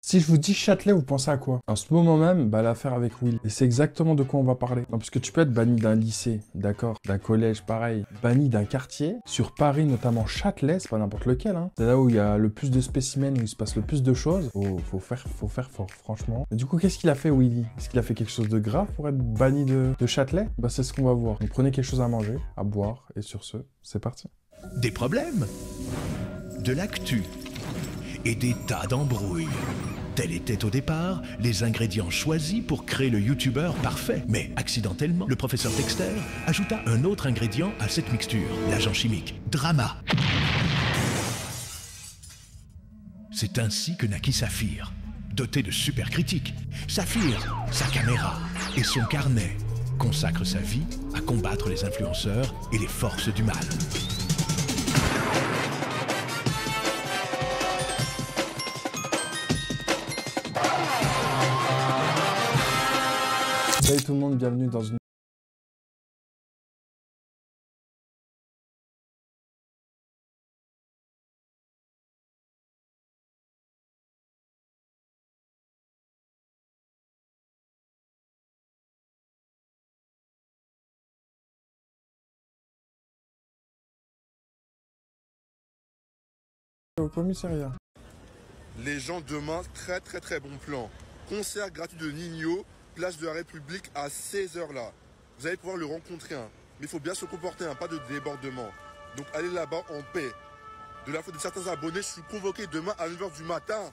Si je vous dis Châtelet, vous pensez à quoi? En ce moment même, bah, l'affaire avec Will. Et c'est exactement de quoi on va parler. Non, parce que tu peux être banni d'un lycée, d'accord, d'un collège, pareil, banni d'un quartier, sur Paris, notamment Châtelet, c'est pas n'importe lequel, hein. C'est là où il y a le plus de spécimens, où il se passe le plus de choses. Faut faire fort, franchement. Mais du coup, qu'est-ce qu'il a fait, Willy? Est-ce qu'il a fait quelque chose de grave pour être banni de Châtelet? Bah, c'est ce qu'on va voir. Donc, prenez quelque chose à manger, à boire, et sur ce, c'est parti. Des problèmes, de l'actu et des tas d'embrouilles. Tels étaient au départ les ingrédients choisis pour créer le youtubeur parfait. Mais accidentellement, le professeur Dexter ajouta un autre ingrédient à cette mixture, l'agent chimique, drama. C'est ainsi que naquit Saphir, doté de super critiques. Saphir, sa caméra et son carnet consacrent sa vie à combattre les influenceurs et les forces du mal. Salut tout le monde, bienvenue dans une... au commissariat. Les gens demain, très bon plan. Concert gratuit de Nino, place de la République à 16h là. Vous allez pouvoir le rencontrer, hein. Mais il faut bien se comporter, hein, pas de débordement. Donc allez là-bas en paix. De la faute de certains abonnés, je suis convoqué demain à 9h du matin.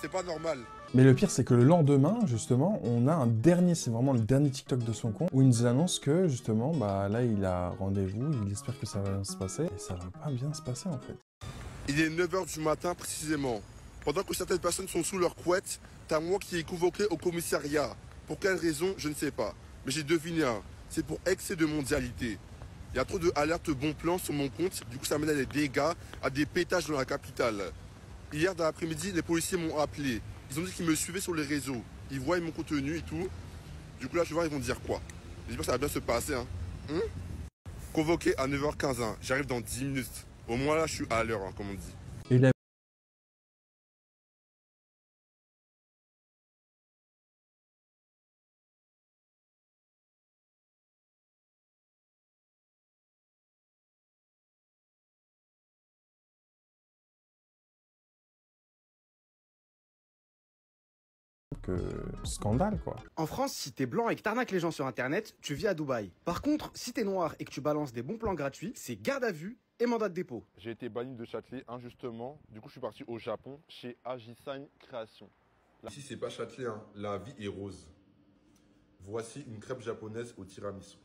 C'est pas normal. Mais le pire, c'est que le lendemain, justement, on a un dernier, c'est vraiment le dernier TikTok de son compte, où il nous annonce que, justement, bah là, il a rendez-vous, il espère que ça va bien se passer, et ça va pas bien se passer, en fait. Il est 9h du matin précisément. Pendant que certaines personnes sont sous leur couette, t'as moi qui est convoqué au commissariat. Pour quelle raison, je ne sais pas. Mais j'ai deviné un. C'est pour excès de mondialité. Il y a trop de alertes bon plan sur mon compte. Du coup, ça mène à des dégâts, à des pétages dans la capitale. Hier, dans l'après-midi, les policiers m'ont appelé. Ils ont dit qu'ils me suivaient sur les réseaux. Ils voient mon contenu et tout. Du coup, là, je vais voir, ils vont dire quoi. J'espère que ça va bien se passer. Hein. Convoqué à 9h15. Hein. J'arrive dans 10 minutes. Au moins, là, je suis à l'heure, hein, comme on dit. Et il a que... scandale, quoi. En France, si t'es blanc et que t'arnaques les gens sur internet, tu vis à Dubaï. Par contre, si t'es noir et que tu balances des bons plans gratuits, c'est garde à vue et mandat de dépôt. J'ai été banni de Châtelet injustement. Du coup, je suis parti au Japon chez Ajisan Création. Ici, c'est pas Châtelet, hein. La vie est rose. Voici une crêpe japonaise au tiramisu.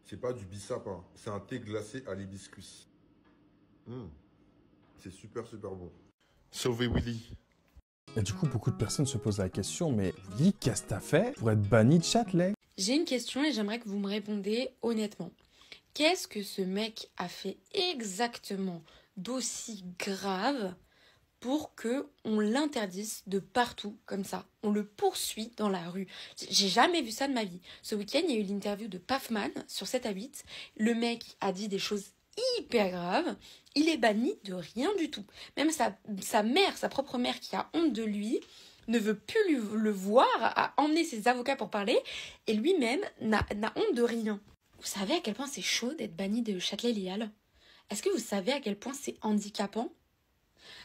C'est pas du bissap, hein. C'est un thé glacé à l'hibiscus. C'est super bon. Sauvez Willy. Et du coup, beaucoup de personnes se posent la question, mais Willy, qu'est-ce que t'as fait pour être banni de Châtelet? J'ai une question et j'aimerais que vous me répondiez honnêtement. Qu'est-ce que ce mec a fait exactement d'aussi grave pour que on l'interdise de partout comme ça? On le poursuit dans la rue. J'ai jamais vu ça de ma vie. Ce week-end, il y a eu l'interview de Pafman sur 7 à 8. Le mec a dit des choses hyper graves. Il est banni de rien du tout. Même sa mère, sa propre mère qui a honte de lui, ne veut plus le voir, a emmené ses avocats pour parler, et lui-même n'a honte de rien. Vous savez à quel point c'est chaud d'être banni de Châtelet-Léal? Est-ce que vous savez à quel point c'est handicapant?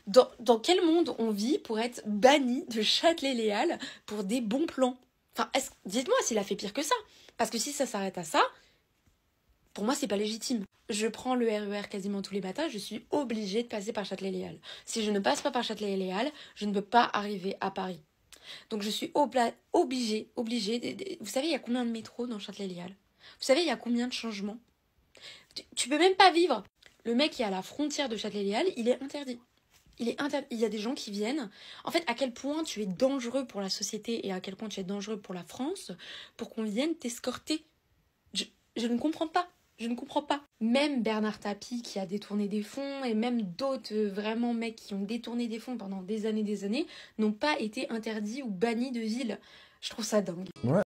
Dans quel monde on vit pour être banni de Châtelet-Léal pour des bons plans? Enfin, dites-moi s'il a fait pire que ça. Parce que si ça s'arrête à ça, pour moi, c'est pas légitime. Je prends le RER quasiment tous les matins, je suis obligée de passer par Châtelet-Léal. Si je ne passe pas par Châtelet-Léal, je ne peux pas arriver à Paris. Donc je suis obligée. Vous savez, il y a combien de métros dans Châtelet-Léal? Vous savez, il y a combien de changements? Tu peux même pas vivre. Le mec qui est à la frontière de Châtelet-Léal, il est interdit. Il y a des gens qui viennent. En fait, à quel point tu es dangereux pour la société et à quel point tu es dangereux pour la France pour qu'on vienne t'escorter. Je ne comprends pas. Je ne comprends pas. Même Bernard Tapie qui a détourné des fonds et même d'autres vraiment mecs qui ont détourné des fonds pendant des années n'ont pas été interdits ou bannis de ville. Je trouve ça dingue. Ouais.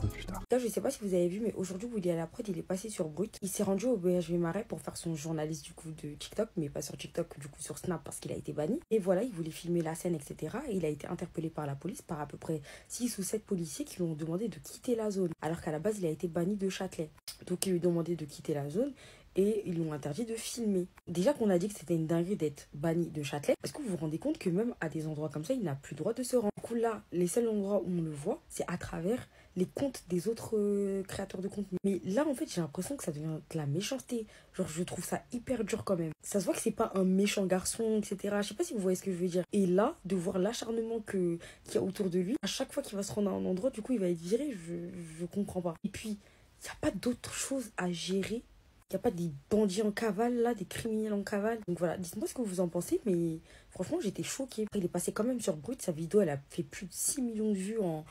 peu plus tard. Là, je sais pas si vous avez vu, mais aujourd'hui, Willy à la prod, il est passé sur Brut. Il s'est rendu au BHV Marais pour faire son journaliste du coup de TikTok, mais pas sur TikTok, du coup sur Snap parce qu'il a été banni. Et voilà, il voulait filmer la scène, etc. Et il a été interpellé par la police, par à peu près 6 ou 7 policiers qui lui ont demandé de quitter la zone. Alors qu'à la base, il a été banni de Châtelet. Donc, ils lui ont demandé de quitter la zone. Et ils lui ont interdit de filmer. Déjà qu'on a dit que c'était une dinguerie d'être banni de Châtelet, est-ce que vous vous rendez compte que même à des endroits comme ça, il n'a plus le droit de se rendre? Du coup là, les seuls endroits où on le voit, c'est à travers les comptes des autres créateurs de contenu. Mais là, en fait, j'ai l'impression que ça devient de la méchanceté. Genre, je trouve ça hyper dur quand même. Ça se voit que c'est pas un méchant garçon, etc. Je sais pas si vous voyez ce que je veux dire. Et là, de voir l'acharnement qu'il y a autour de lui, à chaque fois qu'il va se rendre à un endroit, du coup, il va être viré, je comprends pas. Et puis, il n'y a pas d'autre chose à gérer. Il n'y a pas des bandits en cavale, là, des criminels en cavale. Donc voilà, dites-moi ce que vous en pensez, mais franchement, j'étais choquée. Il est passé quand même sur Brut, sa vidéo, elle a fait plus de 6 millions de vues en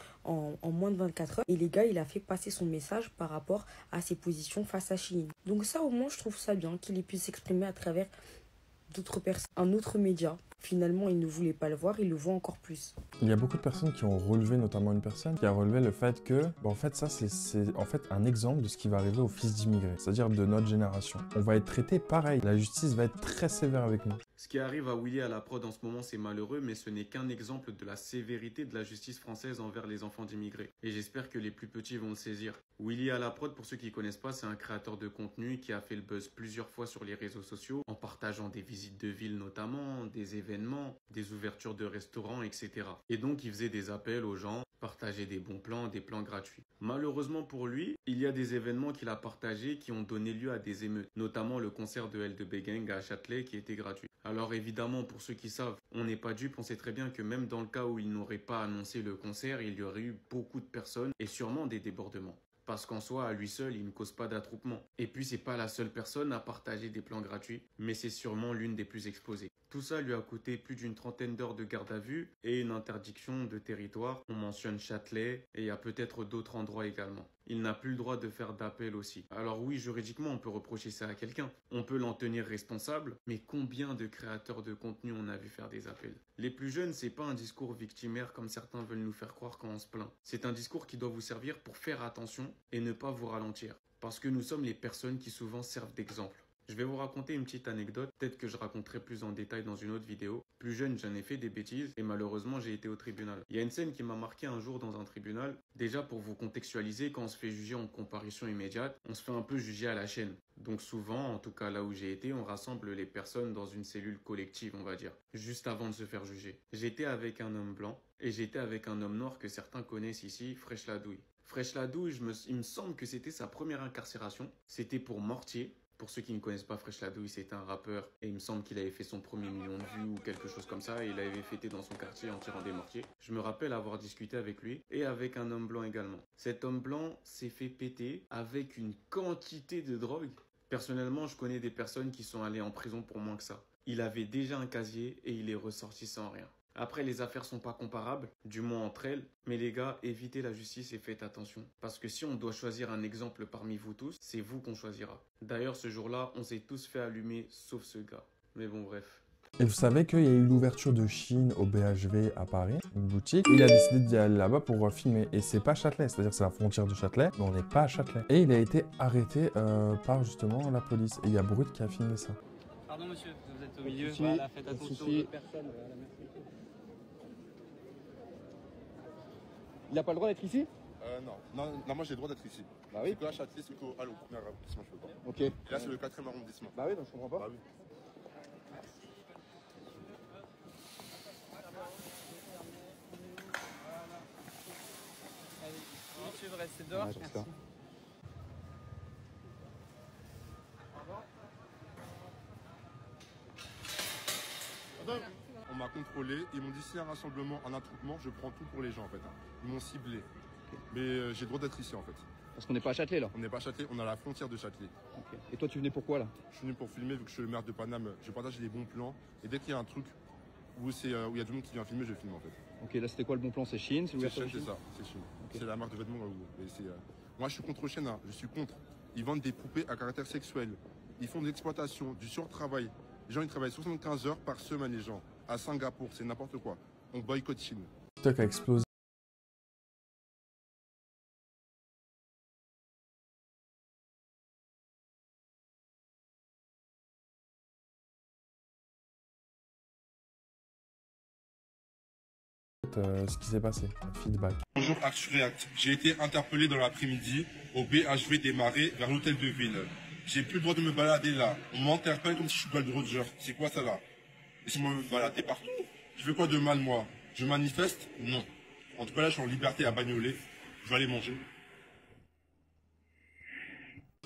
moins de 24 heures. Et les gars, il a fait passer son message par rapport à ses positions face à Chine. Donc ça, au moins, je trouve ça bien qu'il ait pu s'exprimer à travers d'autres personnes. Un autre média, finalement, il ne voulait pas le voir, il le voit encore plus. Il y a beaucoup de personnes qui ont relevé, notamment une personne qui a relevé le fait que, en fait, ça, c'est en fait un exemple de ce qui va arriver aux fils d'immigrés, c'est-à-dire de notre génération. On va être traité pareil. La justice va être très sévère avec nous. Ce qui arrive à Willy à la prod en ce moment, c'est malheureux, mais ce n'est qu'un exemple de la sévérité de la justice française envers les enfants d'immigrés. Et j'espère que les plus petits vont le saisir. Willy à la prod, pour ceux qui ne connaissent pas, c'est un créateur de contenu qui a fait le buzz plusieurs fois sur les réseaux sociaux, en partageant des visites de ville notamment, des événements, des ouvertures de restaurants, etc. Et donc, il faisait des appels aux gens, partager des bons plans, des plans gratuits. Malheureusement pour lui, il y a des événements qu'il a partagés qui ont donné lieu à des émeutes, notamment le concert de L2B Gang à Châtelet qui était gratuit. Alors évidemment, pour ceux qui savent, on n'est pas dupes, on sait très bien que même dans le cas où il n'aurait pas annoncé le concert, il y aurait eu beaucoup de personnes et sûrement des débordements. Parce qu'en soi, à lui seul, il ne cause pas d'attroupement. Et puis, c'est pas la seule personne à partager des plans gratuits, mais c'est sûrement l'une des plus exposées. Tout ça lui a coûté plus d'une trentaine d'heures de garde à vue et une interdiction de territoire. On mentionne Châtelet et il y a peut-être d'autres endroits également. Il n'a plus le droit de faire d'appel aussi. Alors oui, juridiquement, on peut reprocher ça à quelqu'un. On peut l'en tenir responsable, mais combien de créateurs de contenu on a vu faire des appels? Les plus jeunes, c'est pas un discours victimaire comme certains veulent nous faire croire quand on se plaint. C'est un discours qui doit vous servir pour faire attention et ne pas vous ralentir. Parce que nous sommes les personnes qui souvent servent d'exemple. Je vais vous raconter une petite anecdote, peut-être que je raconterai plus en détail dans une autre vidéo. Plus jeune, j'en ai fait des bêtises et malheureusement, j'ai été au tribunal. Il y a une scène qui m'a marqué un jour dans un tribunal. Déjà, pour vous contextualiser, quand on se fait juger en comparution immédiate, on se fait un peu juger à la chaîne. Donc souvent, en tout cas là où j'ai été, on rassemble les personnes dans une cellule collective, on va dire, juste avant de se faire juger. J'étais avec un homme blanc et j'étais avec un homme noir que certains connaissent ici, Fresh Ladouille. Fresh Ladouille, il me semble que c'était sa première incarcération. C'était pour mortier. Pour ceux qui ne connaissent pas Fresh Ladouille, c'est un rappeur et il me semble qu'il avait fait son premier million de vues ou quelque chose comme ça et il avait fêté dans son quartier en tirant des mortiers. Je me rappelle avoir discuté avec lui et avec un homme blanc également. Cet homme blanc s'est fait péter avec une quantité de drogue. Personnellement, je connais des personnes qui sont allées en prison pour moins que ça. Il avait déjà un casier et il est ressorti sans rien. Après, les affaires sont pas comparables, du moins entre elles. Mais les gars, évitez la justice et faites attention. Parce que si on doit choisir un exemple parmi vous tous, c'est vous qu'on choisira. D'ailleurs, ce jour-là, on s'est tous fait allumer, sauf ce gars. Mais bon, bref. Et vous savez qu'il y a eu l'ouverture de Chine au BHV à Paris, une boutique. Il a décidé d'y aller là-bas pour filmer. Et c'est pas Châtelet, c'est-à-dire que c'est la frontière de Châtelet, mais on n'est pas à Châtelet. Et il a été arrêté par justement la police. Et il y a Brut qui a filmé ça. Pardon monsieur, vous êtes au milieu, voilà, faites attention aux personnes. Voilà, merci. Il n'a pas le droit d'être ici? Non, moi j'ai le droit d'être ici. Bah oui. C'est que à Châtelet, c'est qu'au premier arrondissement, je peux pas. Ok. Et là, c'est le 4e arrondissement. Bah oui, donc je comprends pas. Bah oui. Allez, monsieur, vous restez dehors, Ouais, merci. On m'a contrôlé, ils m'ont dit s'il y a un rassemblement, un attroupement, je prends tout pour les gens en fait. Ils m'ont ciblé. Mais j'ai le droit d'être ici en fait. Parce qu'on n'est pas à Châtelet là. On n'est pas à Châtelet, on est à la frontière de Châtelet. Okay. Et toi tu venais pourquoi là? Je suis venu pour filmer vu que je suis le maire de Paname. Je partage des bons plans et dès qu'il y a un truc où il y a du monde qui vient filmer, je filme en fait. Ok, là c'était quoi le bon plan? C'est Chine? C'est Chine, c'est ça, c'est Chine. Okay. C'est la marque de vêtements. Moi je suis contre Chine, hein. Je suis contre. Ils vendent des poupées à caractère sexuel. Ils font de l'exploitation, du surtravail. Les gens ils travaillent 75 heures par semaine les gens. À Singapour, c'est n'importe quoi. On boycotte Chine. TikTok a explosé. fait ce qui s'est passé, un feedback. Bonjour Actu React. J'ai été interpellé dans l'après-midi au BHV des Marais vers l'hôtel de ville. J'ai plus le droit de me balader là. On m'interpelle comme si je suis Gold Roger. C'est quoi ça là? Laissez-moi me balader partout. Je fais quoi de mal moi? Je manifeste? Non. En tout cas là je suis en liberté à Bagnolet. Je vais aller manger.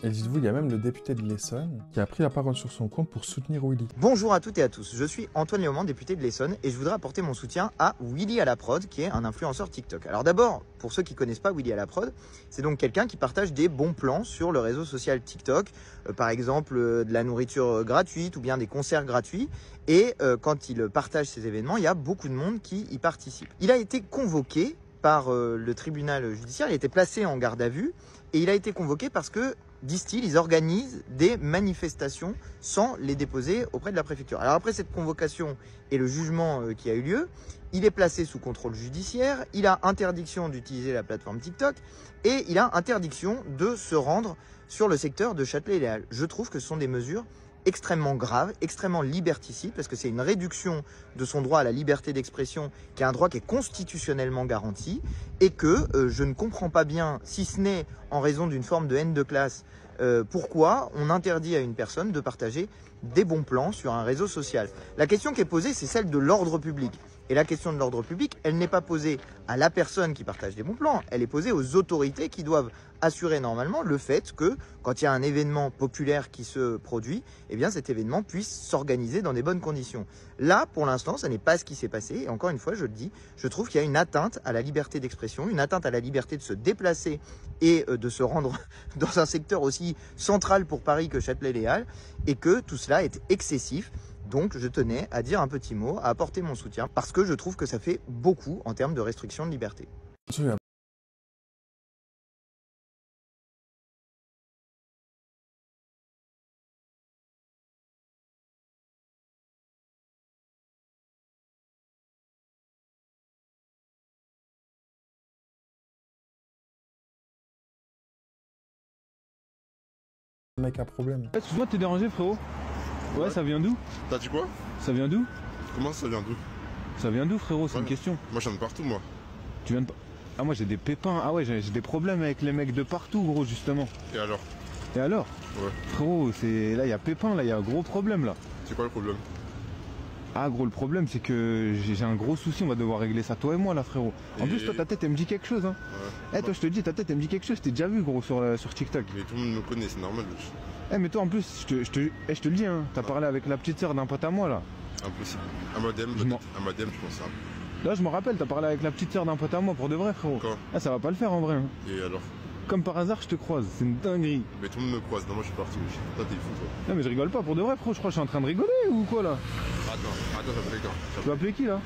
Et dites-vous, il y a même le député de l'Essonne qui a pris la parole sur son compte pour soutenir Willy. Bonjour à toutes et à tous, je suis Antoine Léaumont, député de l'Essonne, et je voudrais apporter mon soutien à Willy à la prod, qui est un influenceur TikTok. Alors d'abord, pour ceux qui ne connaissent pas Willy à la prod, c'est donc quelqu'un qui partage des bons plans sur le réseau social TikTok, par exemple de la nourriture gratuite ou bien des concerts gratuits. Et quand il partage ces événements, il y a beaucoup de monde qui y participe. Il a été convoqué par le tribunal judiciaire, il a été placé en garde à vue, et il a été convoqué parce que, disent-ils, ils organisent des manifestations sans les déposer auprès de la préfecture. Alors après cette convocation et le jugement qui a eu lieu, il est placé sous contrôle judiciaire, il a interdiction d'utiliser la plateforme TikTok et il a interdiction de se rendre sur le secteur de Châtelet et les Halles. Je trouve que ce sont des mesures extrêmement grave, extrêmement liberticide, parce que c'est une réduction de son droit à la liberté d'expression, qui est un droit qui est constitutionnellement garanti, et que je ne comprends pas bien, si ce n'est en raison d'une forme de haine de classe, pourquoi on interdit à une personne de partager des bons plans sur un réseau social. La question qui est posée, c'est celle de l'ordre public. Et la question de l'ordre public, elle n'est pas posée à la personne qui partage des bons plans, elle est posée aux autorités qui doivent assurer normalement le fait que quand il y a un événement populaire qui se produit, eh bien cet événement puisse s'organiser dans des bonnes conditions. Là, pour l'instant, ça n'est pas ce qui s'est passé. Et encore une fois, je le dis, je trouve qu'il y a une atteinte à la liberté d'expression, une atteinte à la liberté de se déplacer et de se rendre dans un secteur aussi central pour Paris que Châtelet-les-Halles, et que tout cela est excessif. Donc je tenais à dire un petit mot, à apporter mon soutien, parce que je trouve que ça fait beaucoup en termes de restriction de liberté. Le mec a problème. Excuse-moi de te déranger, frérot. Ouais, ça vient d'où? T'as dit quoi? Ça vient d'où? Comment ça vient d'où? Ça vient d'où, frérot? C'est une question. Moi je viens de partout moi. Tu viens de... Ah, moi j'ai des pépins. Ah ouais, j'ai des problèmes avec les mecs de partout, gros, justement. Et alors? Et alors? Ouais. Frérot, c'est... Là, il y a pépin, là, il y a un gros problème, là. C'est quoi le problème? Ah, gros, le problème, c'est que j'ai un gros souci, on va devoir régler ça, toi et moi, là, frérot. En plus, toi, ta tête, elle me dit quelque chose, hein. Ouais. Toi, je te dis, ta tête, elle me dit quelque chose. Je t'ai déjà vu, gros, sur TikTok. Mais tout le monde me connaît, c'est normal. Mais toi, en plus, je te le dis, hein, t'as parlé avec la petite sœur d'un pote à moi, là. Impossible. À madame, je pense ça. Là, je me rappelle, t'as parlé avec la petite sœur d'un pote à moi, pour de vrai, frérot. Quand? Ah, ça va pas le faire, en vrai. Hein. Et alors? Comme par hasard, je te croise, c'est une dinguerie. Mais tout le monde me croise, non, moi je suis parti. Toi, t'es fou, toi. Non, mais je rigole pas, pour de vrai, frérot, je crois que je suis en train de rigoler ou quoi, là? Attends, j'appelle quand? Tu vas appeler qui, là?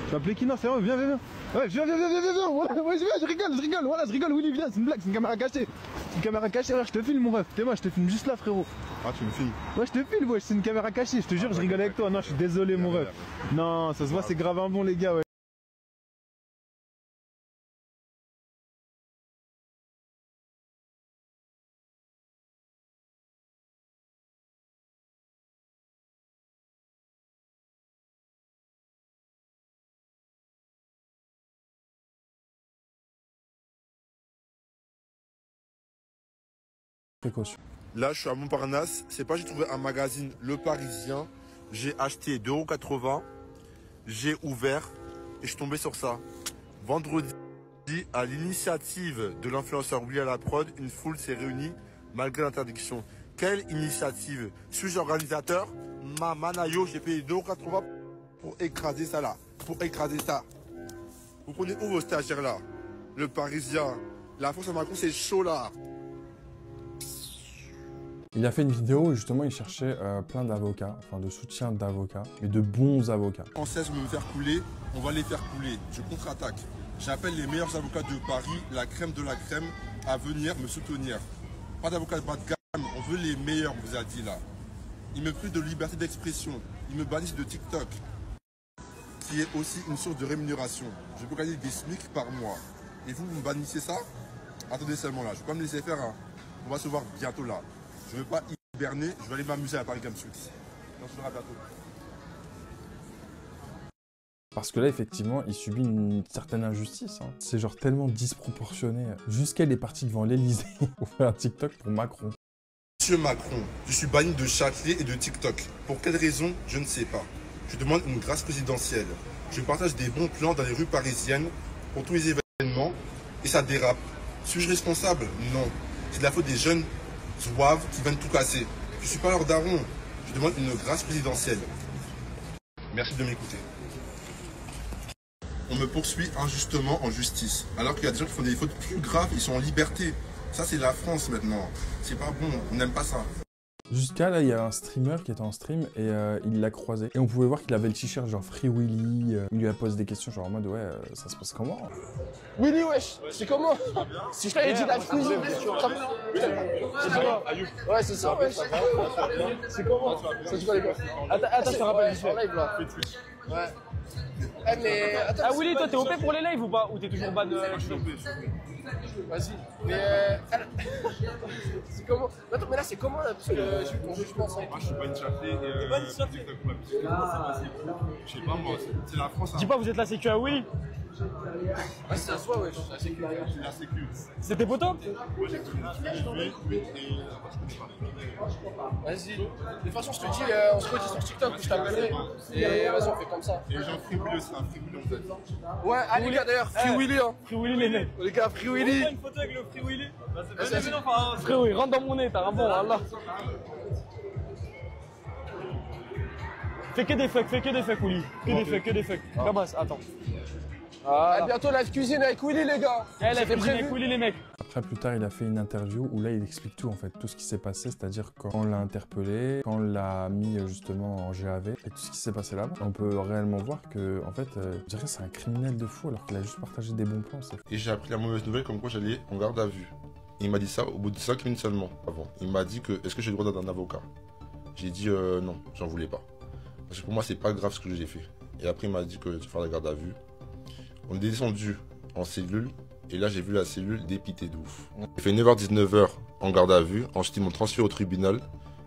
Tu vas appeler qui? Non, c'est vrai, viens. Ouais, viens, voilà, ouais, je rigole, voilà, je rigole, Willy, viens, c'est une blague, c'est une caméra cachée. C'est une caméra cachée, là, je te filme, mon ref. T'es moi, je te filme juste là, frérot. Ah, tu me filmes? Ouais, je te filme, ouais, c'est une caméra cachée, je te jure, je rigole avec toi. Non, je suis désolé, mon ref. Non, ça se voit, c'est grave un bon, les gars, ouais. Précaution. Là, je suis à Montparnasse. C'est pas j'ai trouvé un magazine Le Parisien. J'ai acheté 2,80 €. J'ai ouvert et je suis tombé sur ça. Vendredi, à l'initiative de l'influenceur Willy à la prod, une foule s'est réunie malgré l'interdiction. Quelle initiative? Suis-je organisateur? Ma manayo, j'ai payé 2,80 € pour écraser ça là. Pour écraser ça. Vous prenez où vos stagiaires là? Le Parisien. La France à Macron, c'est chaud là. Il a fait une vidéo où justement il cherchait plein d'avocats, enfin de soutien d'avocats, mais de bons avocats. Français veut me faire couler, on va les faire couler. Je contre-attaque. J'appelle les meilleurs avocats de Paris, la crème de la crème, à venir me soutenir. Pas d'avocats de bas de gamme, on veut les meilleurs, on vous a dit là. Ils me privent de liberté d'expression, ils me bannissent de TikTok, qui est aussi une source de rémunération. Je peux gagner des SMIC par mois. Et vous me bannissez ça? Attendez seulement là, je ne vais pas me laisser faire. Hein. On va se voir bientôt là. Je ne veux pas hiberner, je vais aller m'amuser à Paris Games Week. On se verra bientôt. Parce que là, effectivement, il subit une certaine injustice. Hein. C'est genre tellement disproportionné. Jusqu'elle est partie devant l'Elysée pour faire un TikTok pour Macron. Monsieur Macron, je suis banni de Châtelet et de TikTok. Pour quelle raison, je ne sais pas. Je demande une grâce présidentielle. Je partage des bons plans dans les rues parisiennes pour tous les événements et ça dérape. Suis-je responsable? Non. C'est de la faute des jeunes zouaves qui viennent tout casser. Je ne suis pas leur daron. Je demande une grâce présidentielle. Merci de m'écouter. On me poursuit injustement en justice. Alors qu'il y a des gens qui font des fautes plus graves, ils sont en liberté. Ça, c'est la France maintenant. C'est pas bon, on n'aime pas ça. Jusqu'à là, il y a un streamer qui était en stream et il l'a croisé. Et on pouvait voir qu'il avait le t-shirt genre Free Willy. Il lui a posé des questions genre en mode ouais, ça se passe comment? Willy, wesh, c'est comment? Si je t'avais dit la cuisine, c'est quoi? Ouais, c'est ça, wesh. C'est comment? Ça se les gars. Attends, je te rappelle, je suis en live là. Ouais. Eh, mais attends. Ah, Willy, toi, t'es OP pour les lives ou pas? Ou t'es toujours ban de. Vas-y. Mais. C'est comment? Attends, mais là, c'est comment là? Parce que j'ai vu ton jeu, je pense. Moi, je suis pas une Châtelet et TikTok Web. Je sais pas, moi, c'est la France. Dis pas, vous êtes la sécu à Willy? Ouais, c'est à soi, wesh. C'est la sécu. C'était poteau? Moi, j'ai connu Vas-y. De toute façon, je te dis, on se redit sur TikTok, je t'appellerai. Et vas-y, on fait comme ça. Et genre, Free Willy, c'est un Free Willy, en fait. Ouais, allez, les gars, d'ailleurs, Free Willy, hein. Free Willy, les mecs. Les gars, Free Willy. Une photo avec le Free Willy. Frérot, il rentre dans mon nez, t'as un bon, Allah. Fais que des fucks, Willy. Que des fucks. Ramasse, attends. À bientôt live cuisine avec Willy, les gars. Eh, live cuisine avec Willy, les mecs. Après, plus tard, il a fait une interview où là, il explique tout en fait, tout ce qui s'est passé, c'est-à-dire quand on l'a interpellé, quand on l'a mis justement en GAV et tout ce qui s'est passé là. On peut réellement voir que, en fait, je dirais que c'est un criminel de fou alors qu'il a juste partagé des bons plans. Et j'ai appris la mauvaise nouvelle comme quoi j'allais en garde à vue. Et il m'a dit ça au bout de 5 minutes seulement avant. Il m'a dit que est-ce que j'ai le droit d'un avocat? J'ai dit non, j'en voulais pas. Parce que pour moi, c'est pas grave ce que j'ai fait. Et après, il m'a dit que tu vas faire la garde à vue. On est descendu en cellule. Et là, j'ai vu la cellule dépitée de ouf. J'ai fait 9h, 19h en garde à vue. Ensuite, ils m'ont transféré au tribunal.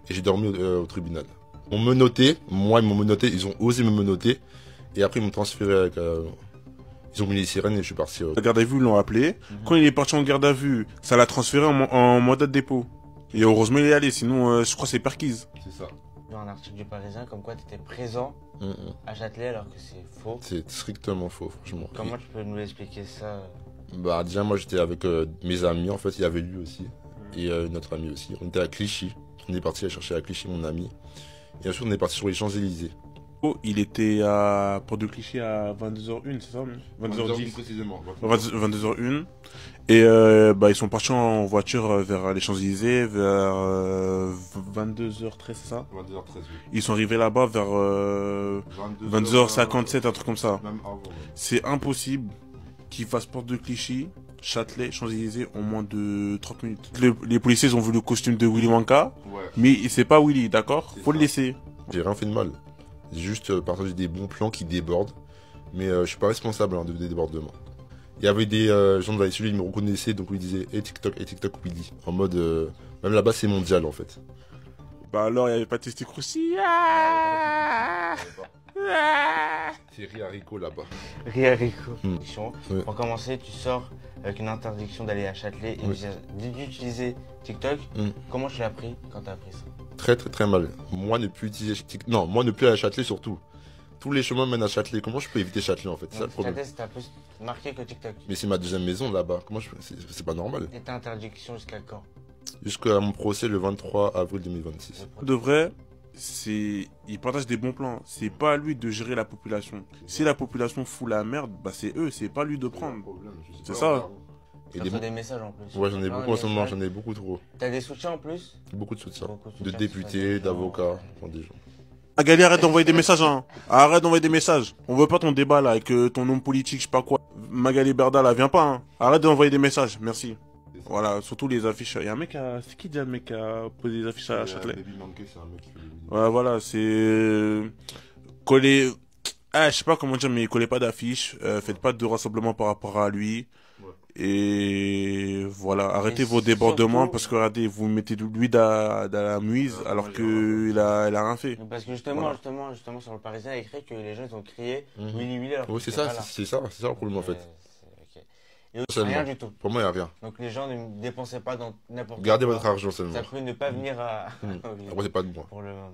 Et j'ai dormi au tribunal. Ils m'ont menotté. Moi, ils m'ont menotté. Ils ont osé me menotter. Et après, ils m'ont transféré avec... ils ont mis les sirènes et je suis parti. La garde à vue, ils l'ont appelé. Quand il est parti en garde à vue, ça l'a transféré en mandat de dépôt. Et heureusement, il est allé. Sinon, je crois que c'est perquise. C'est ça. Un article du Parisien comme quoi tu étais présent à Châtelet alors que c'est faux. C'est strictement faux, franchement. Comment tu peux nous expliquer ça? Bah déjà moi j'étais avec mes amis, en fait il y avait lui aussi et une autre amie aussi. On était à Clichy, on est parti à chercher à Clichy mon ami et ensuite on est parti sur les Champs-Élysées. Oh, il était à Porte de Clichy à 22h01, c'est ça? 22h10 précisément. 22h01. Et ils sont partis en voiture vers les Champs-Élysées vers 22h13, c'est ça? 22h13, oui. Ils sont arrivés là-bas vers 22h57, un truc comme ça. Même avant. C'est impossible qu'ils fassent Porte de Clichy, Châtelet, Champs-Élysées en moins de 30 minutes. Les policiers ont vu le costume de Willy Wonka, mais c'est pas Willy, d'accord? Faut le laisser. J'ai rien fait de mal. J'ai juste partagé des bons plans qui débordent. Mais je suis pas responsable des débordements. Il y avait des gens de la SUV, ils me reconnaissaient, donc ils disaient hey TikTok Willy. En mode, même là-bas c'est mondial en fait. Bah alors il y avait pas testé croustillant. C'est Riarico là-bas. Riarico. Pour commencer, tu sors avec une interdiction d'aller à Châtelet et d'utiliser TikTok. Comment tu l'as pris quand tu as appris ça? Très très très mal. Moi ne plus utiliser TikTok. Non, moi ne plus aller à Châtelet surtout. Tous les chemins mènent à Châtelet. Comment je peux éviter Châtelet en fait? C'est ça le problème. Châtelet, c'est plus marqué que TikTok. Mais c'est ma deuxième maison là-bas. Comment c'est pas normal. Et ta interdiction jusqu'à quand? Jusqu'à mon procès le 23 avril 2026. De vrai, ils partagent des bons plans. C'est pas à lui de gérer la population. Si la population fout la merde, bah c'est eux, c'est pas lui de prendre. C'est ça. Et des messages en plus. Ouais, j'en ai beaucoup en ce moment, j'en ai beaucoup trop. T'as des soutiens en plus? Beaucoup de soutiens. De députés, d'avocats, des gens. Magali, arrête d'envoyer des messages, hein. Arrête d'envoyer des messages. On veut pas ton débat là avec ton homme politique, je sais pas quoi. Magali Berda là, viens pas, hein. Arrête d'envoyer des messages, merci. Voilà, surtout les affiches. Il y a un mec c'est qui déjà le mec qui a posé des affiches à Châtelet? Baby Monkey, c'est un mec qui fait des vidéos. Ouais, voilà, c'est. Coller. Ah, je sais pas comment dire, mais collez pas d'affiches, faites pas de rassemblement par rapport à lui. Et voilà, arrêtez vos débordements surtout- parce que regardez, vous mettez de l'huile dans la muise alors que il a rien fait. Parce que justement, Voilà. justement, sur le Parisien, il a écrit que les gens ils ont crié Mhm. Willy Willy alors Oui, que c'est c'était ça, pas là. c'est ça le problème en fait. Et aussi, Seulement. rien du tout. Pour moi, il n'y a rien. Donc les gens ne dépensez pas dans n'importe quoi. Gardez votre argent seulement. Ça peut ne pas venir à... Après, c'est pas de moi. Pour le moment.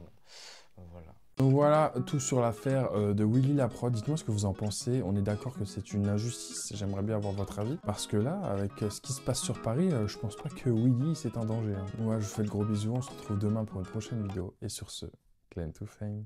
Voilà. Donc voilà, tout sur l'affaire de Willy la prod. Dites-moi ce que vous en pensez. On est d'accord que c'est une injustice. J'aimerais bien avoir votre avis. Parce que là, avec ce qui se passe sur Paris, je pense pas que Willy c'est un danger. Moi, je vous fais le gros bisou. On se retrouve demain pour une prochaine vidéo. Et sur ce, Claim to Fame.